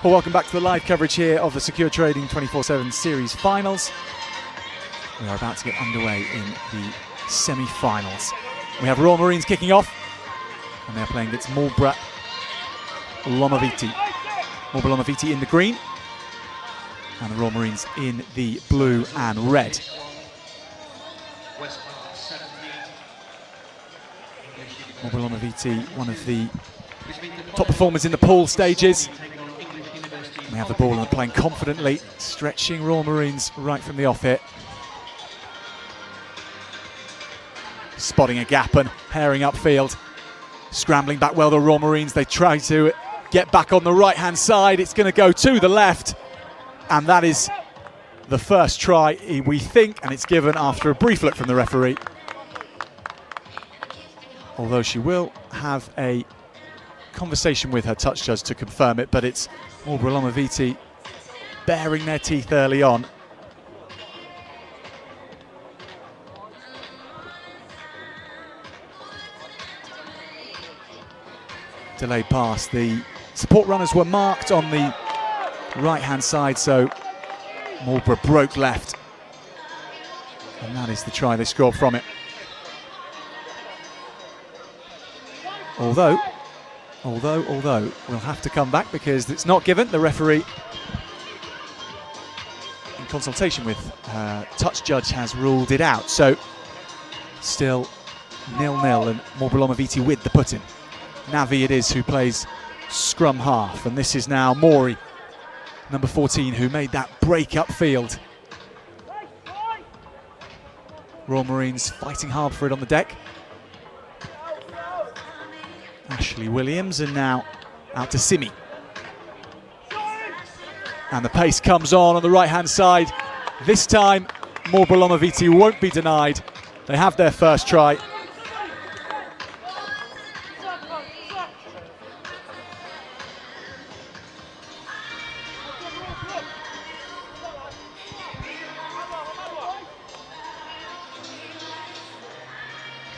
Well, welcome back to the live coverage here of the Secure Trading 24/7 Series Finals. We are about to get underway in the semi-finals. We have Royal Marines kicking off, and they're playing against Lomaiviti. Lomaiviti in the green, and the Royal Marines in the blue and red. Lomaiviti, one of the top performers in the pool stages. They have the ball and are playing confidently, stretching Royal Marines right from the off hit. Spotting a gap and herring upfield. Scrambling back well, the Royal Marines. They try to get back on the right-hand side. It's going to go to the left. And that is the first try, we think, and it's given after a brief look from the referee. Although she will have a conversation with her touch judge to confirm it, but it's Lomaiviti baring their teeth early on. Delayed pass. The support runners were marked on the right-hand side, so Marlborough broke left. And that is the try they scored from it. Although, we'll have to come back because it's not given. The referee, in consultation with touch judge, has ruled it out. So, still 0-0 and Lomaiviti with the put-in. Navi it is who plays scrum half, and this is now Mori, number 14, who made that break upfield. Royal Marines fighting hard for it on the deck. Ashley Williams, and now out to Simi. And the pace comes on the right-hand side. This time, Lomaiviti won't be denied. They have their first try.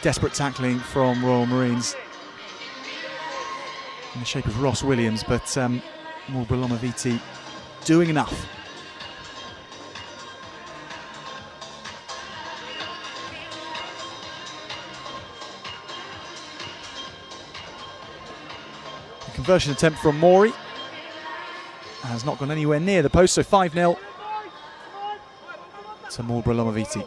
Desperate tackling from Royal Marines in the shape of Ross Williams, but Lomaiviti doing enough. The conversion attempt from Mori has not gone anywhere near the post, so 5-0 to Lomaiviti.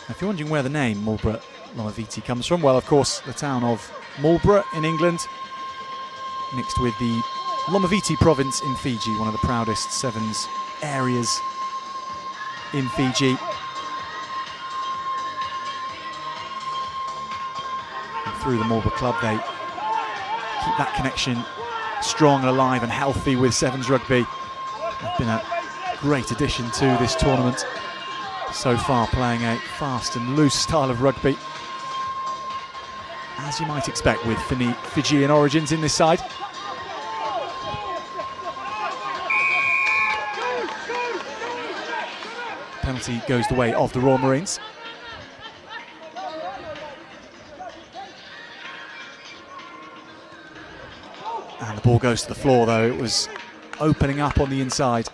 If you're wondering where the name Lomaiviti comes from, well, of course, the town of Marlborough in England, mixed with the Lomaiviti province in Fiji, one of the proudest Sevens areas in Fiji. And through the Marlborough club, they keep that connection strong and alive and healthy with Sevens rugby. They've been a great addition to this tournament so far, playing a fast and loose style of rugby, as you might expect with Fijian origins in this side. Penalty goes the way of the Royal Marines. And the ball goes to the floor, though. It was opening up on the inside.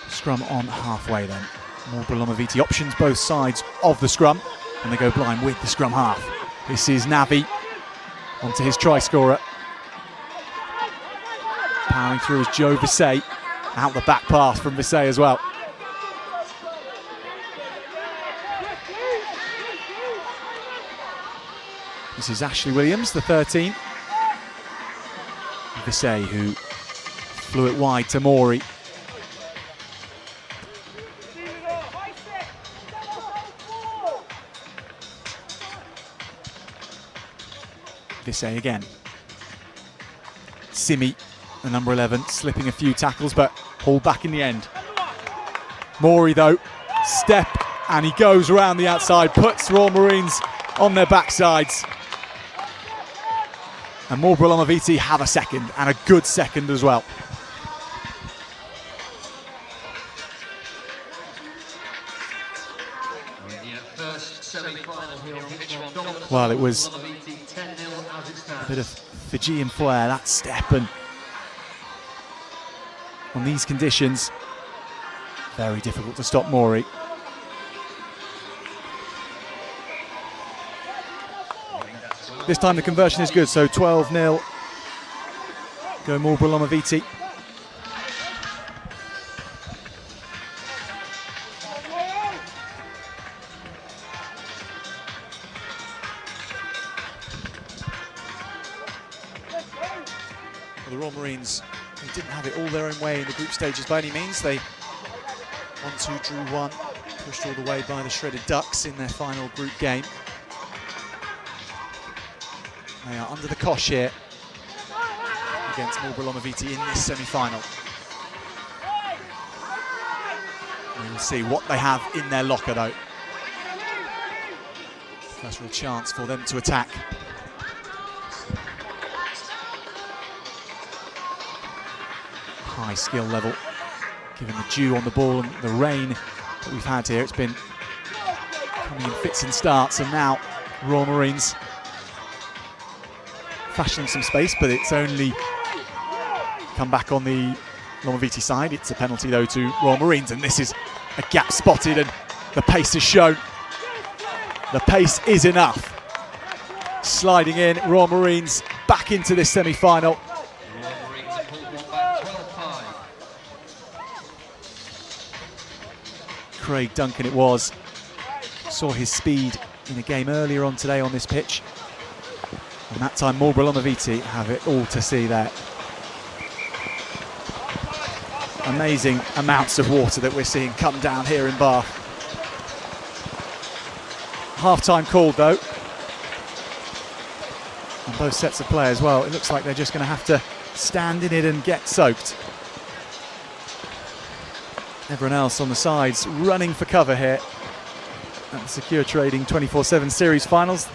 Scrum on halfway then. Lomaiviti options both sides of the scrum, and they go blind with the scrum half. This is Navi onto his try scorer. Powering through is Joe Visay. Out the back pass from Visay as well. This is Ashley Williams, the 13. Visay, who flew it wide to Mori. Visay again. Simi, the number 11, slipping a few tackles, but hauled back in the end. Mori though, step, and he goes around the outside, puts Royal Marines on their backsides. And Marlborough Lomaiviti have a second, and a good second as well. Well, it was a bit of Fijian flair, that step, and on these conditions, very difficult to stop Mori. This time the conversion is good, so 12-0. Go Marlborough Lomaiviti. Well, the Royal Marines, they didn't have it all their own way in the group stages by any means. They 1-2 drew 1, pushed all the way by the Shredded Ducks in their final group game. They are under the cosh here against Marlborough Lomaiviti in this semi-final. We will see what they have in their locker though. First real chance for them to attack. High skill level, given the dew on the ball and the rain that we've had here. It's been coming in fits and starts, and now Royal Marines fashioning some space, but it's only come back on the Lomaiviti side. It's a penalty though to Royal Marines, and this is a gap spotted, and the pace is shown. The pace is enough. Sliding in, Royal Marines back into this semi-final. Craig Duncan it was. Saw his speed in a game earlier on today on this pitch. And that time Marlborough Lomaiviti have it all to see there. Amazing amounts of water that we're seeing come down here in Bath. Half-time called though. And both sets of play as well. It looks like they're just going to have to stand in it and get soaked. Everyone else on the sides running for cover here at the Secure Trading 24/7 Series Finals.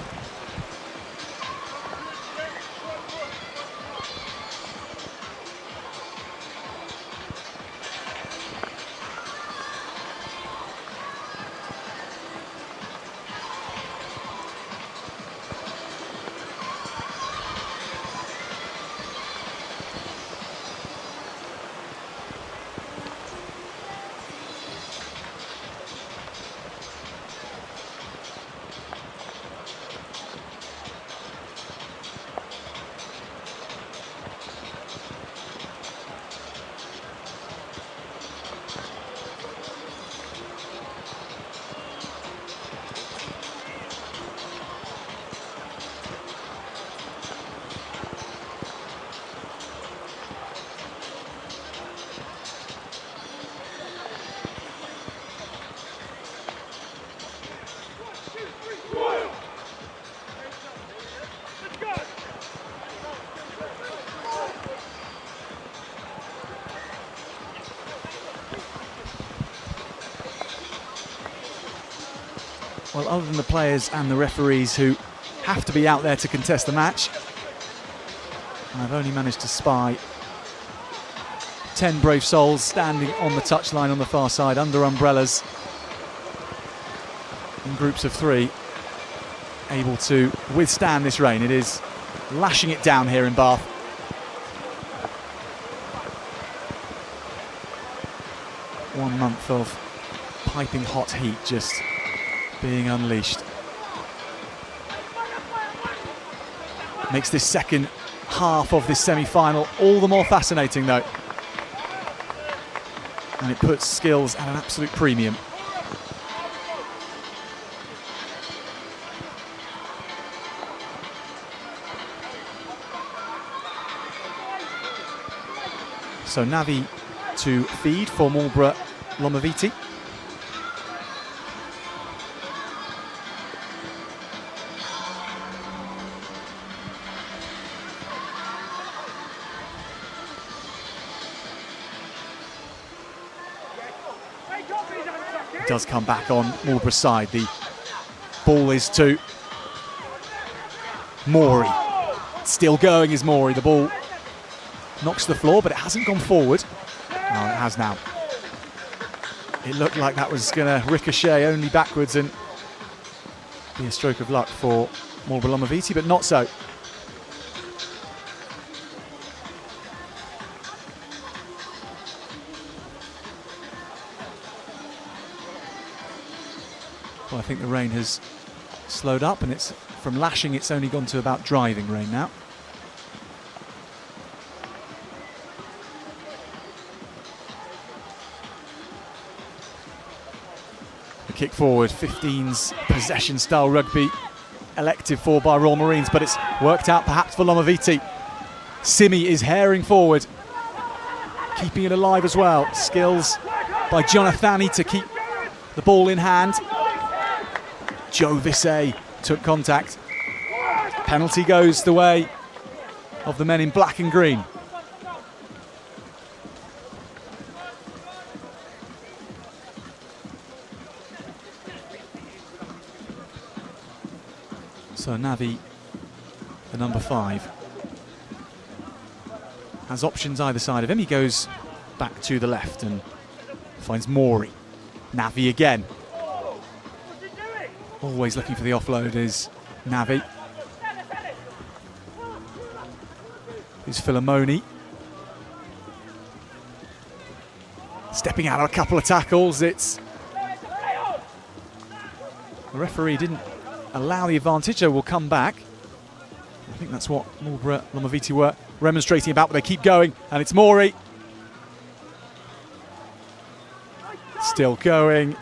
Well, other than the players and the referees who have to be out there to contest the match, I've only managed to spy 10 brave souls standing on the touchline on the far side under umbrellas in groups of 3, able to withstand this rain. It is lashing it down here in Bath. One month of piping hot heat just being unleashed. Makes this second half of this semi-final all the more fascinating though. And it puts skills at an absolute premium. So Navi to feed for Marlborough Lomaiviti. does come back on Marlborough's side. The ball is to Morey. Still going is Morey. The ball knocks the floor, but it hasn't gone forward. No, it has now. It looked like that was going to ricochet only backwards and be a stroke of luck for Marlborough Lomaiviti, but not so. Well, I think the rain has slowed up, and it's from lashing, it's only gone to about driving rain now. The kick forward, 15's possession style rugby, elected for by Royal Marines, but it's worked out perhaps for Lomaiviti. Simi is herring forward, keeping it alive as well. Skills by Jonathani to keep the ball in hand. Joe Vissay took contact. Penalty goes the way of the men in black and green. So Navi, the number 5, has options either side of him. He goes back to the left and finds Morey. Navi again. Always looking for the offload is Navi. Is Filomoni. Stepping out of a couple of tackles. It's the referee didn't allow the advantage, so we'll come back. I think that's what Marlborough Lomaiviti were remonstrating about, but they keep going, and it's Morey. Still going.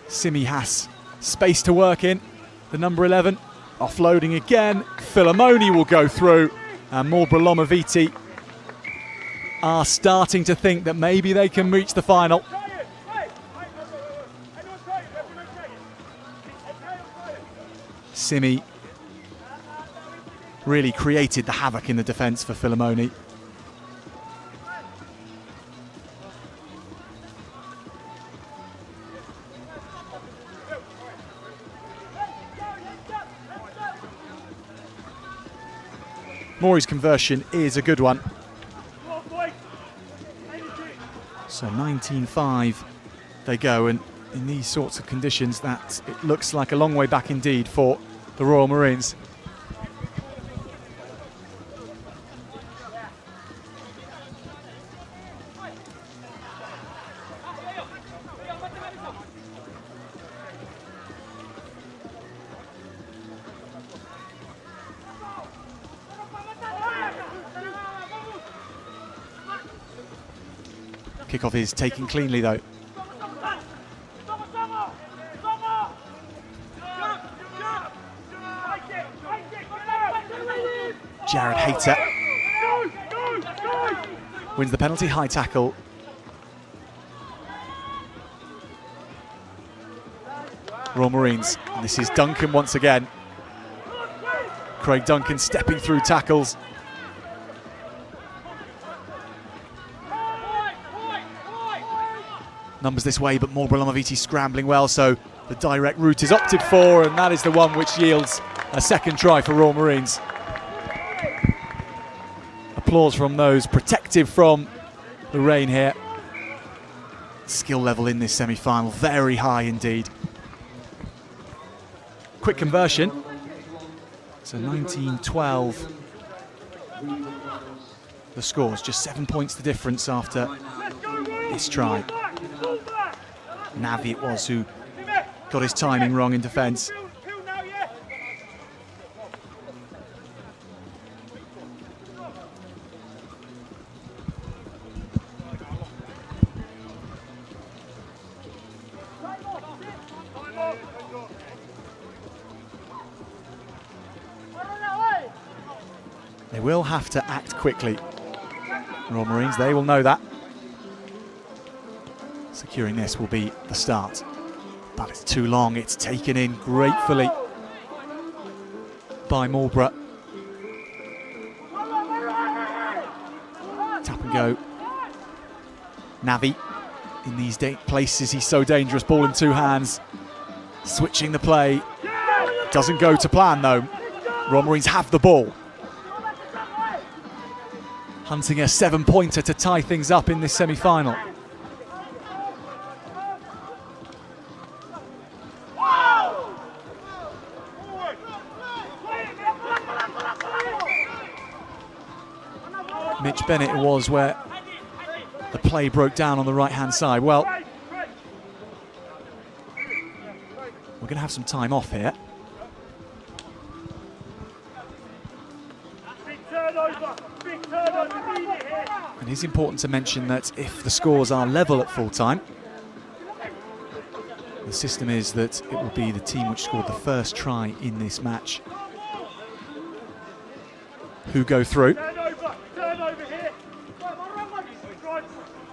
Simi has space to work in. The number 11 offloading again. Filomoni will go through, and Marlborough Lomaiviti are starting to think that maybe they can reach the final. Simi really created the havoc in the defence for Filomoni. Morey's conversion is a good one. So 19-5 they go, and in these sorts of conditions that it looks like a long way back indeed for the Royal Marines. Kickoff is taken cleanly though. Jared Hayter wins the penalty, high tackle. Royal Marines, and this is Duncan once again. Craig Duncan stepping through tackles. Numbers this way, but Marlborough Lomaiviti scrambling well, so the direct route is opted for, and that is the one which yields a second try for Royal Marines. Applause from those protective from the rain here. Skill level in this semi-final, very high indeed. Quick conversion. So 19-12. The scores, just 7 points the difference after this try. Navi it was who got his timing wrong in defence. They will have to act quickly. Royal Marines, they will know that. Securing this will be the start. But it's too long, it's taken in gratefully by Marlborough. Tap and go. Navi in these places he's so dangerous. Ball in two hands, switching the play. Doesn't go to plan though. Royal Marines have the ball. Hunting a 7-pointer to tie things up in this semi-final. Mitch Bennett it was where the play broke down on the right-hand side. Well, we're going to have some time off here. And it's important to mention that if the scores are level at full time, the system is that it will be the team which scored the first try in this match who go through.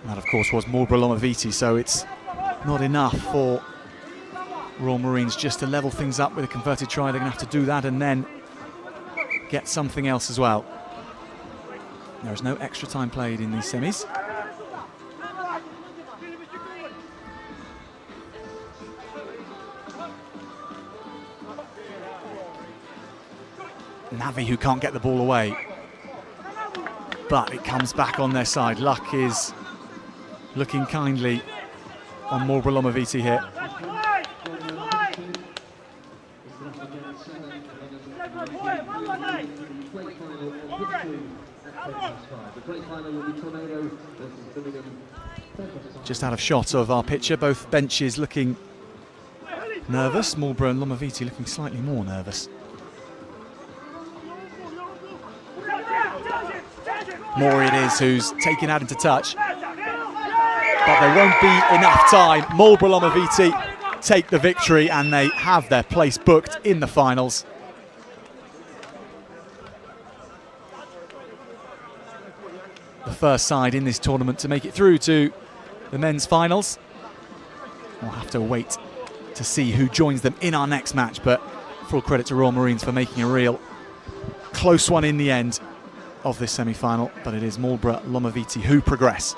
And that, of course, was Marlborough Lomaiviti, so it's not enough for Royal Marines just to level things up with a converted try. They're going to have to do that and then get something else as well. There is no extra time played in these semis. Navi, who can't get the ball away, but it comes back on their side. Luck is looking kindly on Marlborough Lomaiviti here. Just out of shot of our pitcher, both benches looking nervous. Marlborough and Lomaiviti looking slightly more nervous. Maury it is who's taken out into touch, but there won't be enough time. Marlborough Lomaiviti take the victory and they have their place booked in the finals. The first side in this tournament to make it through to the men's finals. We'll have to wait to see who joins them in our next match, but full credit to Royal Marines for making a real close one in the end of this semi-final, but it is Marlborough Lomaiviti who progress.